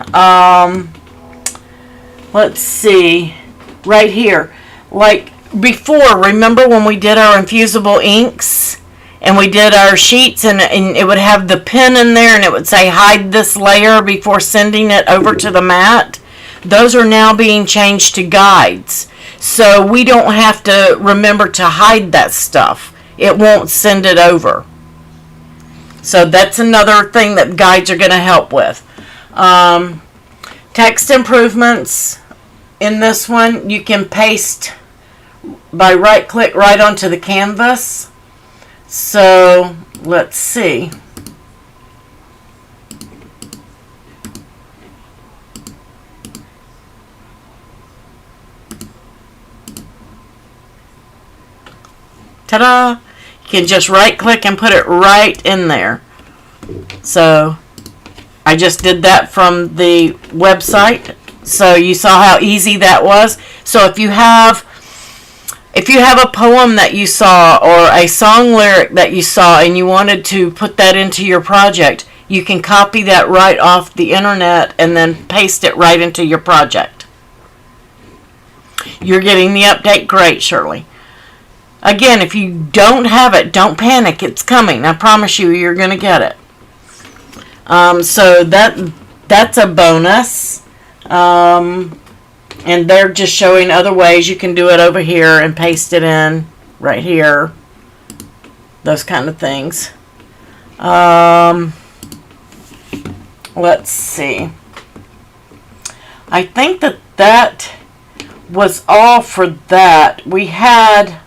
Let's see. Right here. Like before, remember when we did our infusible inks? And we did our sheets, and it would have the pen in there, and it would say hide this layer before sending it over to the mat. Those are now being changed to guides. So we don't have to remember to hide that stuff. It won't send it over. So that's another thing that guides are going to help with. Text improvements in this one, you can paste by right click right onto the canvas. So let's see. ta-da, you can just right click and put it right in there. So I just did that from the website. So you saw how easy that was. So if you have a poem that you saw or a song lyric that you saw and you wanted to put that into your project, you can copy that right off the internet and then paste it right into your project. You're getting the update? Great, Shirley. Again, if you don't have it, don't panic. It's coming. I promise you, you're going to get it. So that's a bonus. And they're just showing other ways you can do it over here and paste it in right here. Those kind of things. Let's see. I think that was all for that. We had...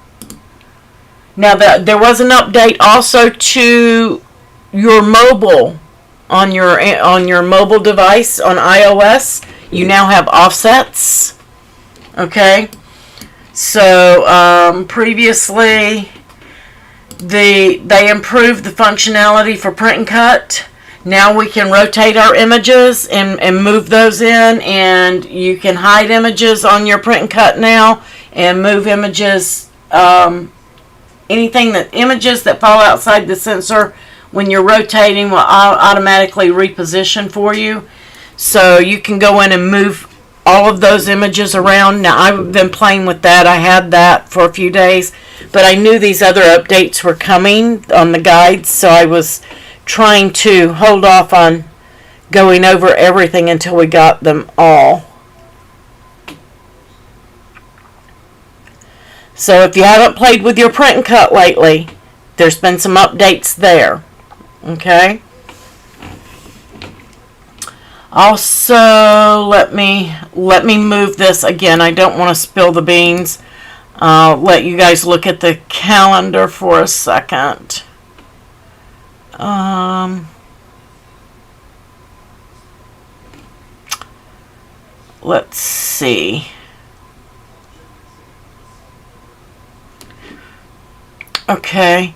Now, there was an update also to your mobile, on your mobile device, on iOS. You now have offsets. Okay? So, previously, they improved the functionality for print and cut. Now we can rotate our images and move those in, and you can hide images on your print and cut now and move images, images that fall outside the sensor when you're rotating will automatically reposition for you. So you can go in and move all of those images around. Now I've been playing with that. I had that for a few days, but I knew these other updates were coming on the guides, so I was trying to hold off on going over everything until we got them all. So if you haven't played with your print and cut lately, there's been some updates there. Okay? Also, let me move this again. I don't want to spill the beans. Let you guys look at the calendar for a second. Let's see. Okay.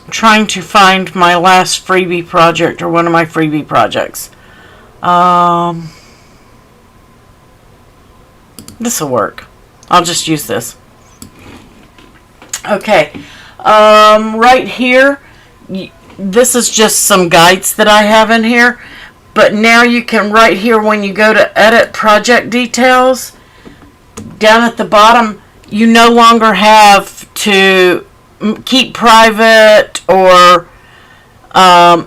Trying to find my last freebie project, or one of my freebie projects. This will work. I'll just use this. Okay. Right here, this is just some guides that I have in here. But now you can, right here, when you go to edit project details, down at the bottom, you no longer have to keep private or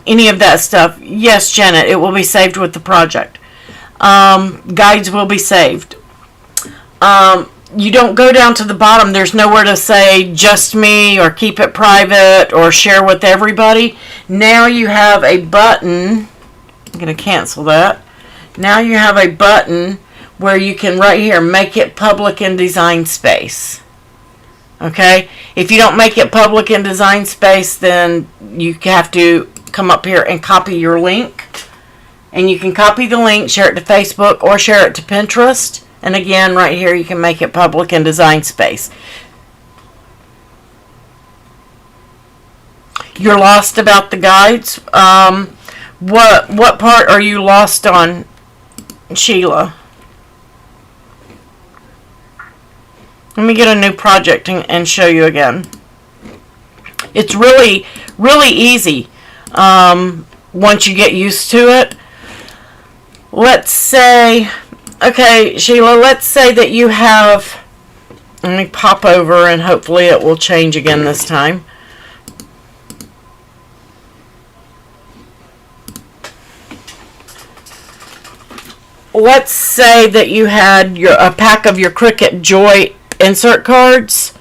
any of that stuff. Yes, Janet, it will be saved with the project. Guides will be saved. You don't go down to the bottom. There's nowhere to say just me or keep it private or share with everybody. Now you have a button. I'm going to cancel that. Now you have a button where you can, right here, make it public in Designspace. Okay? If you don't make it public in Designspace, then you have to come up here and copy your link. And you can copy the link, share it to Facebook, or share it to Pinterest. And again, right here, you can make it public in Designspace. You're lost about the guides. What part are you lost on, Sheila? Let me get a new project and show you again. It's really, really easy once you get used to it. Let's say, okay, Sheila, let's say that you have, let me pop over and hopefully it will change again this time. Let's say that you had a pack of your Cricut Joy insert cards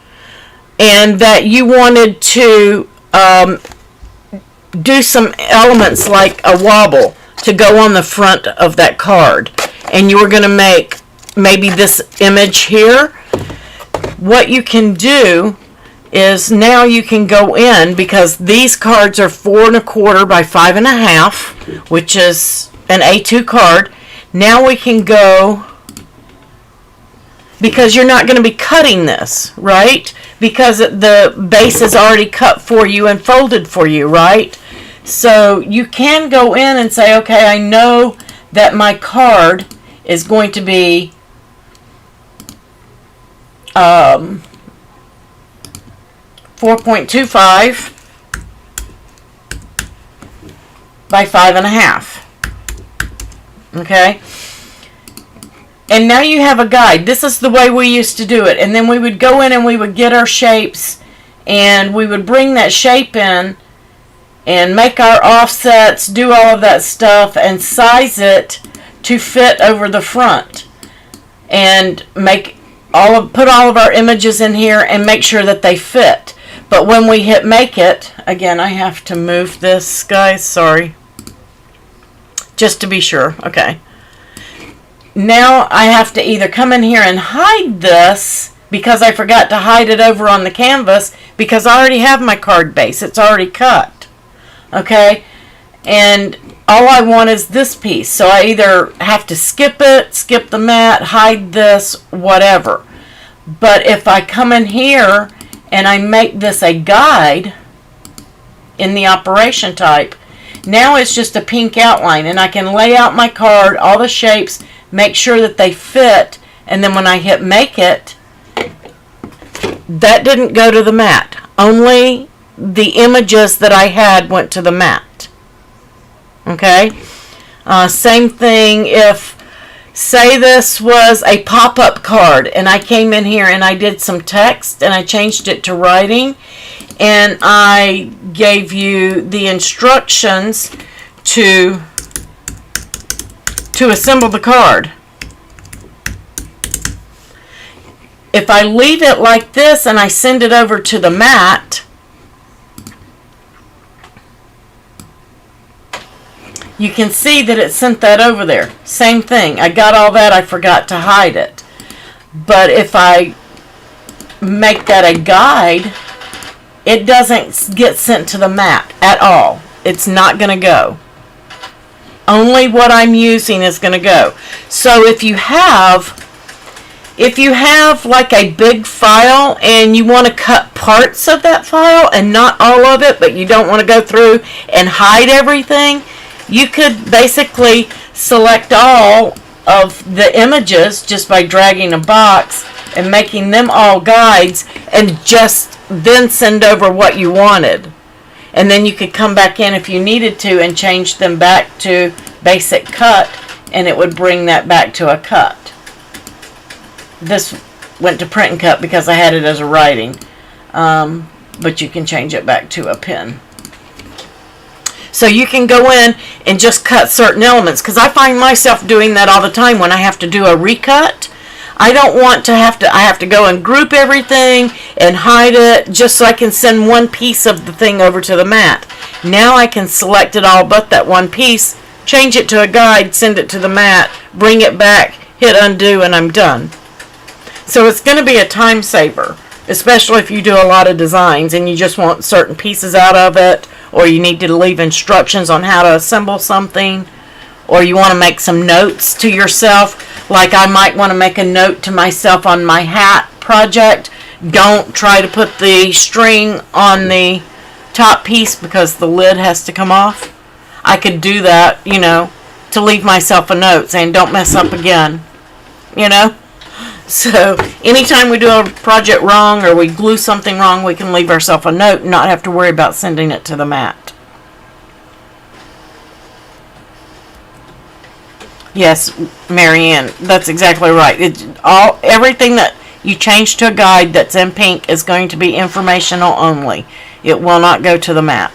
and that you wanted to do some elements like a wobble to go on the front of that card, and you were going to make maybe this image here. What you can do is now you can go in, because these cards are 4 1/4 by 5 1/2, which is an A2 card. Now we can go, because you're not going to be cutting this, right? Because the base is already cut for you and folded for you, right? So you can go in and say, okay, I know that my card is going to be 4.25 by 5.5. Okay? And now you have a guide. This is the way we used to do it. And then we would go in and we would get our shapes and we would bring that shape in and make our offsets, do all of that stuff, and size it to fit over the front. And put all of our images in here and make sure that they fit. But when we hit make it, again, I have to move this, guys, sorry. Just to be sure, okay. Now I have to either come in here and hide this because I forgot to hide it over on the canvas because I already have my card base. It's already cut. Okay? And all I want is this piece. So I either have to skip it, skip the mat, hide this, whatever. But if I come in here and I make this a guide in the operation type, now it's just a pink outline and I can lay out my card, all the shapes, make sure that they fit, and then when I hit make it, that didn't go to the mat. Only the images that I had went to the mat. Okay? Same thing if, say this was a pop-up card, and I came in here and I did some text, and I changed it to writing, and I gave you the instructions to assemble the card. If I leave it like this and I send it over to the mat, you can see that it sent that over there. Same thing. I got all that. I forgot to hide it. But if I make that a guide, it doesn't get sent to the mat at all. It's not going to go. Only what I'm using is going to go. So if you have like a big file and you want to cut parts of that file and not all of it, but you don't want to go through and hide everything, you could basically select all of the images just by dragging a box and making them all guides and just then send over what you wanted. And then you could come back in if you needed to and change them back to basic cut, and it would bring that back to a cut. This went to print and cut because I had it as a writing, but you can change it back to a pen. So you can go in and just cut certain elements, because I find myself doing that all the time when I have to do a recut. I don't want to I have to go and group everything and hide it just so I can send one piece of the thing over to the mat. Now I can select it all but that one piece, change it to a guide, send it to the mat, bring it back, hit undo, and I'm done. So it's going to be a time saver, especially if you do a lot of designs and you just want certain pieces out of it, or you need to leave instructions on how to assemble something, or you want to make some notes to yourself. Like I might want to make a note to myself on my hat project. Don't try to put the string on the top piece because the lid has to come off. I could do that, you know, to leave myself a note saying don't mess up again, you know. So anytime we do a project wrong or we glue something wrong, we can leave ourselves a note and not have to worry about sending it to the mat. Yes, Marianne, that's exactly right. Everything that you change to a guide that's in pink is going to be informational only. It will not go to the mat.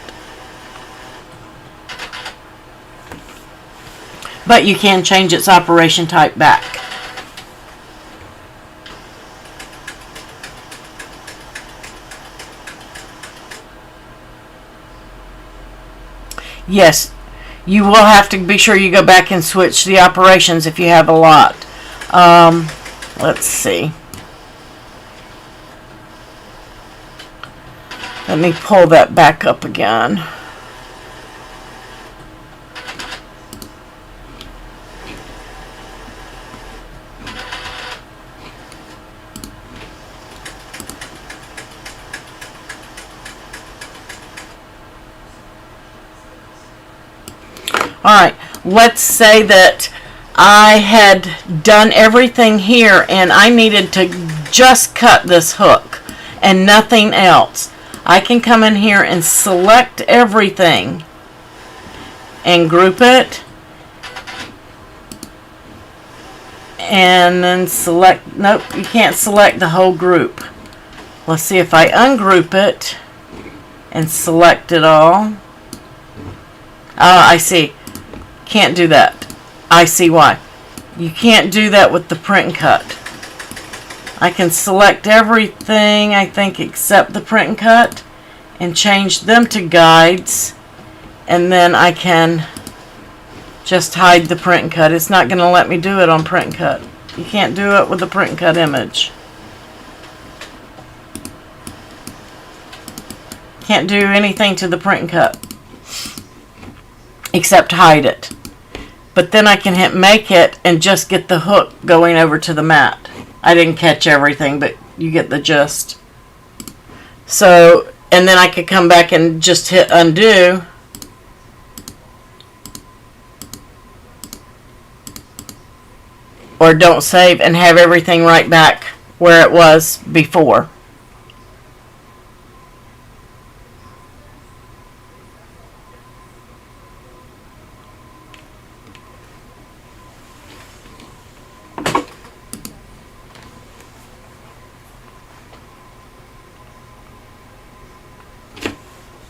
But you can change its operation type back. Yes, you will have to be sure you go back and switch the operations if you have a lot. Let's see. Let me pull that back up again. Alright, let's say that I had done everything here and I needed to just cut this hook and nothing else. I can come in here and select everything and group it, and then select, nope, you can't select the whole group. Let's see if I ungroup it and select it all. I see. Can't do that. I see why. You can't do that with the print and cut. I can select everything, I think, except the print and cut, and change them to guides, and then I can just hide the print and cut. It's not going to let me do it on print and cut. You can't do it with the print and cut image. Can't do anything to the print and cut except hide it. But then I can hit make it and just get the hook going over to the mat. I didn't catch everything, but you get the gist. So, and then I could come back and just hit undo. Or don't save and have everything right back where it was before.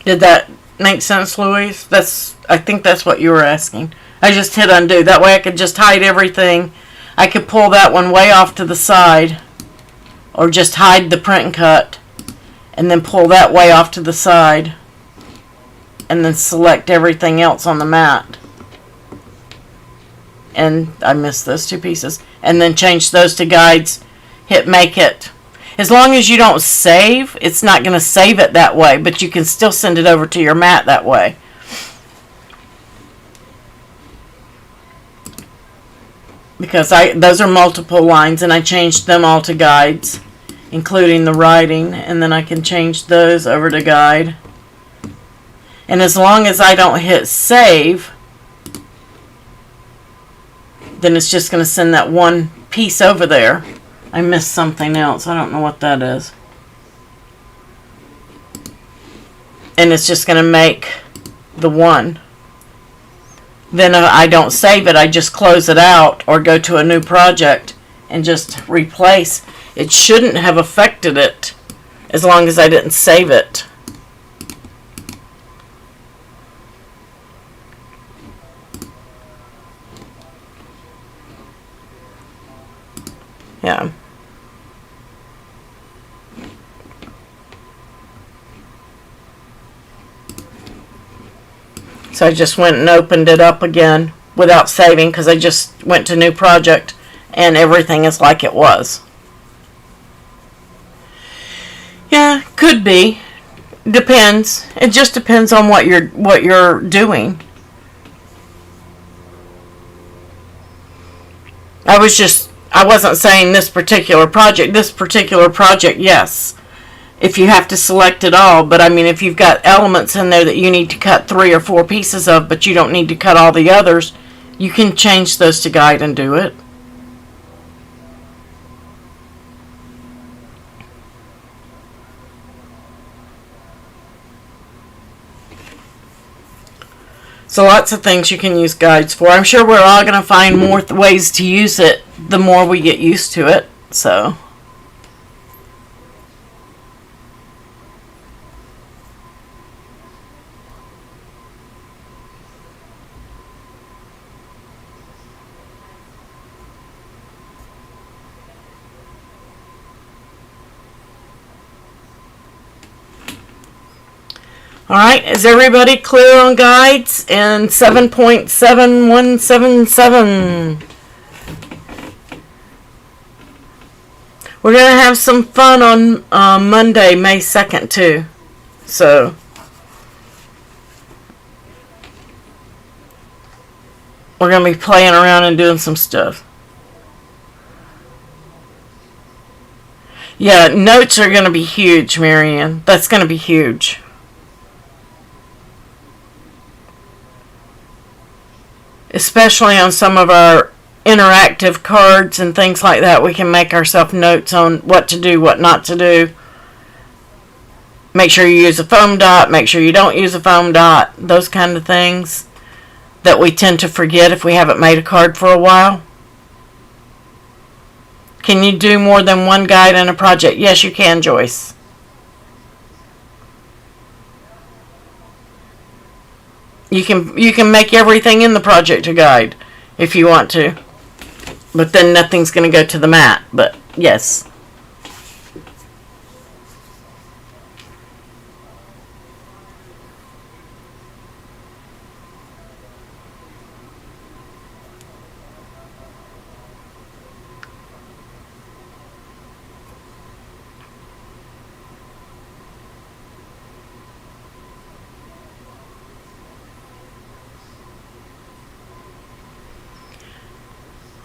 Did that make sense, Louise? I think that's what you were asking. I just hit undo. That way I could just hide everything. I could pull that one way off to the side, or just hide the print and cut, and then pull that way off to the side, and then select everything else on the mat. And I missed those two pieces. And then change those to guides, hit make it. As long as you don't save, it's not going to save it that way, but you can still send it over to your mat that way. Because those are multiple lines, and I changed them all to guides, including the writing, and then I can change those over to guide. And as long as I don't hit save, then it's just going to send that one piece over there. I missed something else. I don't know what that is. And it's just going to make the one. Then if I don't save it, I just close it out or go to a new project and just replace. It shouldn't have affected it as long as I didn't save it. Yeah. So I just went and opened it up again without saving, because I just went to new project and everything is like it was. Yeah, could be. Depends. It just depends on what you're doing. I wasn't saying this particular project. This particular project, yes. If you have to select it all, but I mean, if you've got elements in there that you need to cut 3 or 4 pieces of, but you don't need to cut all the others, you can change those to guide and do it. So lots of things you can use guides for. I'm sure we're all going to find more ways to use it the more we get used to it. So. Alright, is everybody clear on guides in 7.7177? We're going to have some fun on Monday, May 2nd, too. So, we're going to be playing around and doing some stuff. Yeah, notes are going to be huge, Marianne. That's going to be huge. especially on some of our interactive cards and things like that. We can make ourselves notes on what to do, what not to do. Make sure you use a foam dot, make sure you don't use a foam dot, those kind of things that we tend to forget if we haven't made a card for a while. Can you do more than one guide in a project? Yes, you can, Joyce. You can make everything in the project a guide if you want to. But then nothing's going to go to the mat. But yes.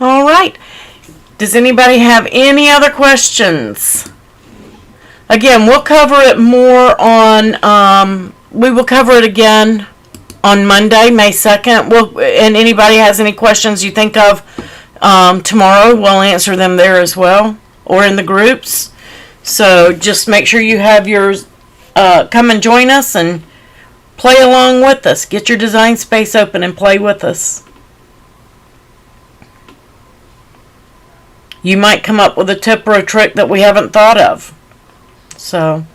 All right. Does anybody have any other questions? Again, we'll cover it more on, we will cover it again on Monday, May 2nd. And anybody has any questions you think of tomorrow, we'll answer them there as well, or in the groups. So just make sure you have yours, come and join us and play along with us. Get your design space open and play with us. You might come up with a tip or a trick that we haven't thought of. So,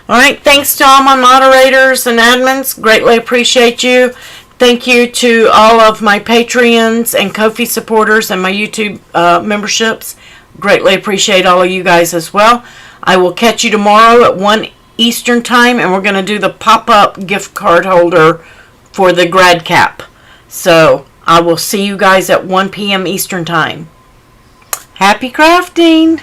alright, thanks to all my moderators and admins. Greatly appreciate you. Thank you to all of my Patreons and Ko-fi supporters and my YouTube memberships. Greatly appreciate all of you guys as well. I will catch you tomorrow at 1 Eastern time, and we're going to do the pop-up gift card holder for the grad cap. So I will see you guys at 1 p.m. Eastern time. Happy crafting!